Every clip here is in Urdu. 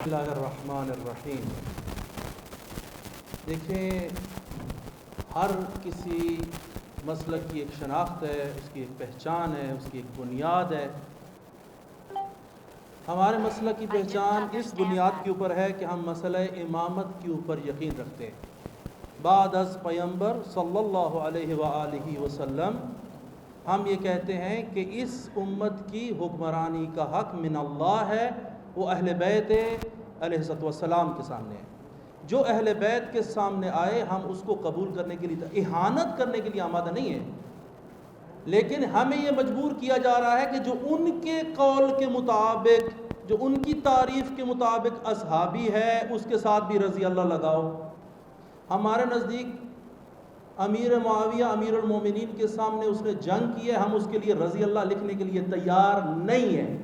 بسم اللہ الرحمن الرحیم۔ دیکھیں، ہر کسی مسلک کی ایک شناخت ہے، اس کی ایک پہچان ہے، اس کی ایک بنیاد ہے۔ ہمارے مسلک کی پہچان اس بنیاد کے اوپر ہے کہ ہم مسئلہ امامت کے اوپر یقین رکھتے ہیں۔ بعد از پیغمبر صلی اللہ علیہ وآلہ وسلم ہم یہ کہتے ہیں کہ اس امت کی حکمرانی کا حق من اللہ ہے، وہ اہل بیت علیہ السلام کے سامنے ہے۔ جو اہل بیت کے سامنے آئے ہم اس کو قبول کرنے کے لیے، اہانت کرنے کے لیے آمادہ نہیں ہے، لیکن ہمیں یہ مجبور کیا جا رہا ہے کہ جو ان کے قول کے مطابق، جو ان کی تعریف کے مطابق اصحابی ہے، اس کے ساتھ بھی رضی اللہ لگاؤ۔ ہمارے نزدیک امیر معاویہ امیر المومنین کے سامنے اس نے جنگ کی ہے، ہم اس کے لیے رضی اللہ لکھنے کے لیے تیار نہیں ہیں۔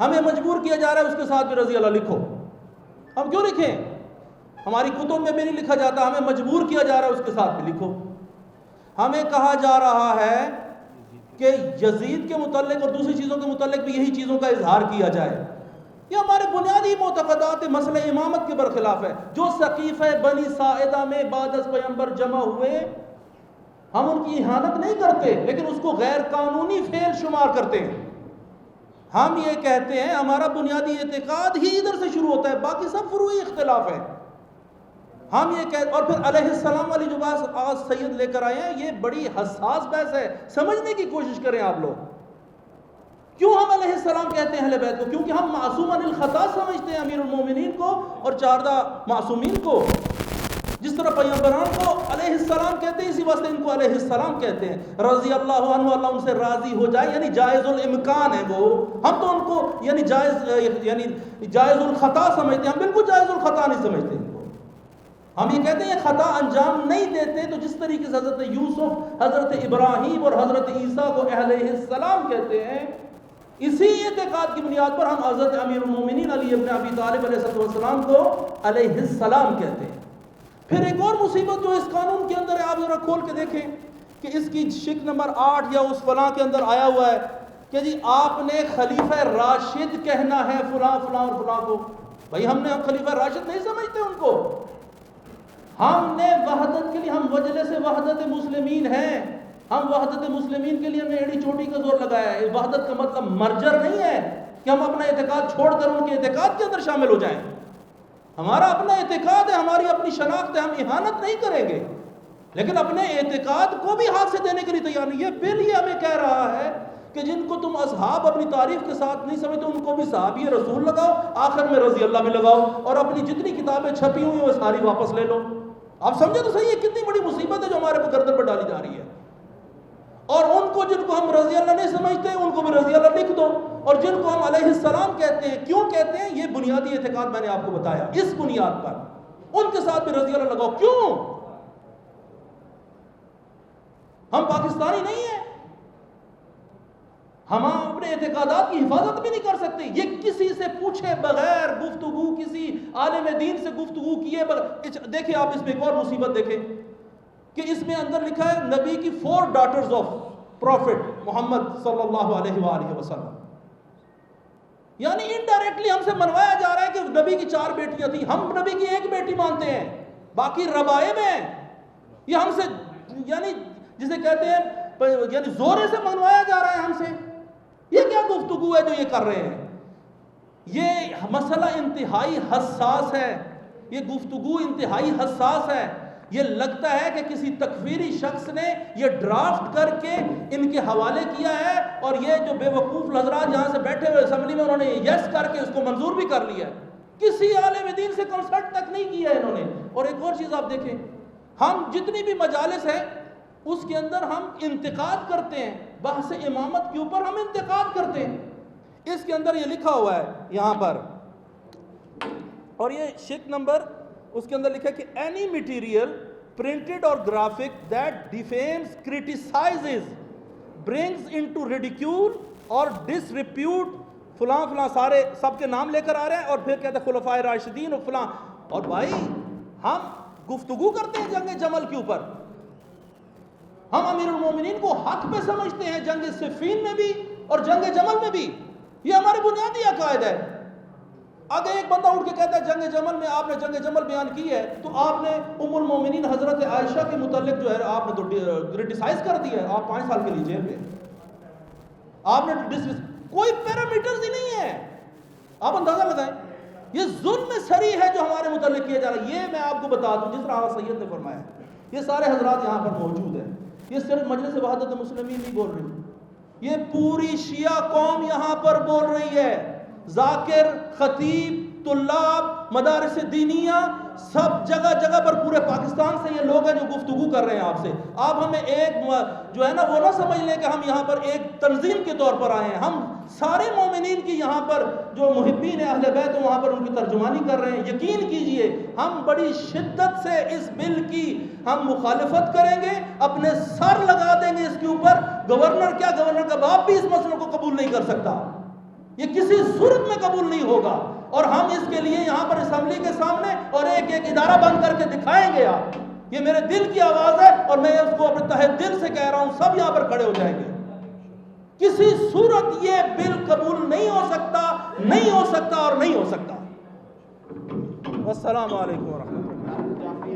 ہمیں مجبور کیا جا رہا ہے اس کے ساتھ بھی رضی اللہ لکھو۔ ہم کیوں لکھیں؟ ہماری کتب میں بھی نہیں لکھا جاتا، ہمیں مجبور کیا جا رہا ہے اس کے ساتھ بھی لکھو۔ ہمیں کہا جا رہا ہے کہ یزید کے متعلق اور دوسری چیزوں کے متعلق بھی یہی چیزوں کا اظہار کیا جائے۔ یہ ہمارے بنیادی معتقدات مسئلہ امامت کے برخلاف ہے۔ جو سقیفہ بنی ساعدہ میں بعد از پیغمبر جمع ہوئے، ہم ان کی اہانت نہیں کرتے، لیکن اس کو غیر قانونی فعل شمار کرتے ہیں۔ ہم یہ کہتے ہیں ہمارا بنیادی اعتقاد ہی ادھر سے شروع ہوتا ہے، باقی سب فروعی اختلاف ہے۔ ہم یہ کہتے، اور پھر علیہ السلام والی جو بات آج سید لے کر آئے ہیں، یہ بڑی حساس بحث ہے، سمجھنے کی کوشش کریں آپ لوگ۔ کیوں ہم علیہ السلام کہتے ہیں اہل بیت کو؟ کیونکہ ہم معصوم عن الخطا سمجھتے ہیں امیر المومنین کو اور چاردہ معصومین کو۔ جس طرح پیغمبران کو علیہ السلام کہتے ہیں، اسی واسطے ان کو علیہ السلام کہتے ہیں۔ رضی اللہ عنہ، اللہ ان سے راضی ہو جائے، یعنی جائز الامکان ہے وہ۔ ہم تو ان کو یعنی جائز الخطا سمجھتے ہیں، ہم بالکل جائز الخطا نہیں سمجھتے ان کو۔ ہم یہ کہتے ہیں یہ خطا انجام نہیں دیتے، تو جس طریقے سے حضرت یوسف، حضرت ابراہیم اور حضرت عیسیٰ کو علیہ السلام کہتے ہیں، اسی اعتقاد کی بنیاد پر ہم حضرت امیر المومنین علی ابن ابی طالب علیہ السلام کو علیہ السلام کہتے ہیں۔ پھر ایک اور مصیبت جو اس قانون کے اندر ہے، آپ ذرا کھول کے دیکھیں کہ اس کی شک نمبر 8 یا اس فلاں کے اندر آیا ہوا ہے کہ جی آپ نے خلیفہ راشد کہنا ہے فلاں فلاں اور فلاں کو۔ بھائی ہم نے خلیفہ راشد نہیں سمجھتے ان کو۔ ہم نے وحدت کے لیے، ہم مجلس وحدت مسلمین ہیں، ہم وحدت مسلمین کے لیے ہم نے ایڑی چوٹی کا زور لگایا ہے۔ وحدت کا مطلب مرجر نہیں ہے کہ ہم اپنا اعتقاد چھوڑ کر ان کے اعتقاد کے اندر شامل ہو جائیں۔ ہمارا اپنا اعتقاد ہے، ہماری اپنی شناخت ہے، ہم اہانت نہیں کریں گے، لیکن اپنے اعتقاد کو بھی ہاتھ سے دینے کے لیے تیار نہیں۔ یہ بل یہ ہمیں کہہ رہا ہے کہ جن کو تم اصحاب اپنی تعریف کے ساتھ نہیں سمجھتے، ان کو بھی صحابی رسول لگاؤ، آخر میں رضی اللہ بھی لگاؤ، اور اپنی جتنی کتابیں چھپی ہوئی ہیں وہ ساری واپس لے لو۔ آپ سمجھے تو صحیح ہے کتنی بڑی مصیبت ہے جو ہمارے گردن پر ڈالی جا رہی ہے۔ اور ان کو جن کو ہم رضی اللہ نہیں سمجھتے ان کو بھی رضی اللہ لکھ دو، اور جن کو ہم علیہ السلام کہتے ہیں، کیوں کہتے ہیں؟ یہ بنیادی اعتقاد میں نے آپ کو بتایا، اس بنیاد پر ان کے ساتھ بھی رضی اللہ لگاؤ۔ کیوں؟ ہم پاکستانی نہیں ہیں، ہم اپنے اعتقادات کی حفاظت بھی نہیں کر سکتے۔ یہ کسی سے پوچھے بغیر گفتگو، کسی عالم دین سے گفتگو کیے بغیر، دیکھیں آپ اس میں ایک اور مصیبت دیکھیں کہ اس میں اندر لکھا ہے نبی کی 4 ڈاٹرز آف پروفٹ محمد صلی اللہ علیہ وآلہ وسلم، یعنی انڈائریکٹلی ہم سے منوایا جا رہا ہے کہ نبی کی 4 بیٹیاں تھیں، ہم نبی کی 1 بیٹی مانتے ہیں، باقی ربائب ہیں۔ یہ ہم سے یعنی جسے کہتے ہیں یعنی زورے سے منوایا جا رہا ہے ہم سے۔ یہ کیا گفتگو ہے جو یہ کر رہے ہیں؟ یہ مسئلہ انتہائی حساس ہے، یہ گفتگو انتہائی حساس ہے۔ یہ لگتا ہے کہ کسی تکفیری شخص نے یہ ڈرافٹ کر کے ان کے حوالے کیا ہے، اور یہ جو بے وقوف حضرات یہاں سے بیٹھے ہوئے اسمبلی میں، انہوں نے یس کر کے اس کو منظور بھی کر لیا ہے۔ کسی عالم دین سے کنسلٹ تک نہیں کیا ہے انہوں نے۔ اور ایک اور چیز آپ دیکھیں، ہم جتنی بھی مجالس ہیں اس کے اندر ہم انتقاد کرتے ہیں، بحث امامت کے اوپر ہم انتقاد کرتے ہیں۔ اس کے اندر یہ لکھا ہوا ہے یہاں پر، اور یہ شک نمبر اس کے اندر لکھا ہے کہ any material printed or graphic that defames, criticizes, brings into ridicule or disrepute فلاں فلاں، سارے سب کے نام لے کر آ رہے ہیں، اور پھر کہتے ہیں خلفائے راشدین اور فلاں۔ اور بھائی ہم گفتگو کرتے ہیں جنگ جمل کے اوپر، ہم امیر المومنین کو حق پہ سمجھتے ہیں، جنگ صفین میں بھی اور جنگ جمل میں بھی۔ یہ ہمارے بنیادی عقائد ہے۔ اگر ایک بندہ اٹھ کے کہتا ہے جنگ جمل میں آپ نے جنگ جمل بیان کی ہے تو آپ نے ام المومنین حضرت عائشہ کے متعلق جو ہے آپ نے تو کرٹیسائز کر دیا ہے، آپ 5 سال کے لیے جیل میں، آپ نے کوئی پیرامیٹرز ہی نہیں ہے. آپ اندازہ لگائیں، یہ ظلم سری ہے جو ہمارے متعلق کیا جا رہا ہے. یہ میں آپ کو بتا دوں جس طرح آغا سید نے فرمایا، یہ سارے حضرات یہاں پر موجود ہیں، یہ صرف مجلس وحدت مسلمین نہیں بول رہی، یہ پوری شیعہ قوم یہاں پر بول رہی ہے. ذاکر، خطیب، طلاب، مدارس دینیہ، سب جگہ جگہ پر پورے پاکستان سے یہ لوگ ہیں جو گفتگو کر رہے ہیں آپ سے. آپ ہمیں ایک جو ہے نا وہ نہ سمجھ لیں کہ ہم یہاں پر ایک تنظیم کے طور پر آئے ہیں. ہم سارے مومنین کی یہاں پر جو محبین اہل بیت وہاں پر ان کی ترجمانی کر رہے ہیں. یقین کیجئے ہم بڑی شدت سے اس بل کی ہم مخالفت کریں گے، اپنے سر لگا دیں گے اس کے اوپر. گورنر کیا، گورنر کا باپ بھی اس مسئلے کو قبول نہیں کر سکتا، یہ کسی صورت میں قبول نہیں ہوگا. اور ہم اس کے لیے یہاں پر اسمبلی کے سامنے اور ایک ایک ادارہ بند کر کے دکھائیں گے. آپ، یہ میرے دل کی آواز ہے اور میں اس کو اپنے تہہ دل سے کہہ رہا ہوں، سب یہاں پر کھڑے ہو جائیں گے. کسی صورت یہ بل قبول نہیں ہو سکتا، نہیں ہو سکتا اور نہیں ہو سکتا. والسلام علیکم ورحمۃ اللہ.